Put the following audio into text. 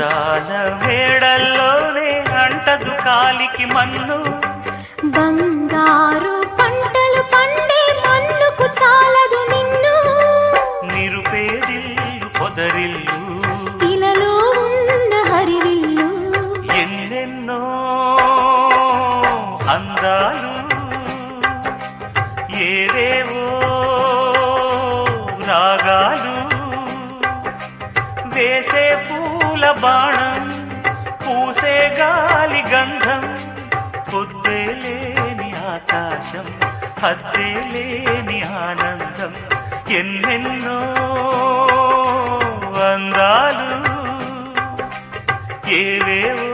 అందాల మేడల్లోనే అంటదు కాలికి మన్ను, బంగారు పంటలు పండే మన్నుకు చాలదు నిన్ను. నిరుపేదిల్లు పొదరిల్లు ఇలలో ఉన్న హరివిల్లు, ఎన్నెన్నో అందాలు ఏవేవో రాగాలు, వేసే పూల బాణం పూసే గాలి గంధం, పొద్దే లేని ఆకాశం హద్దే లేని ఆనందం, ఎన్నెన్నో అందాలు ఏవేవో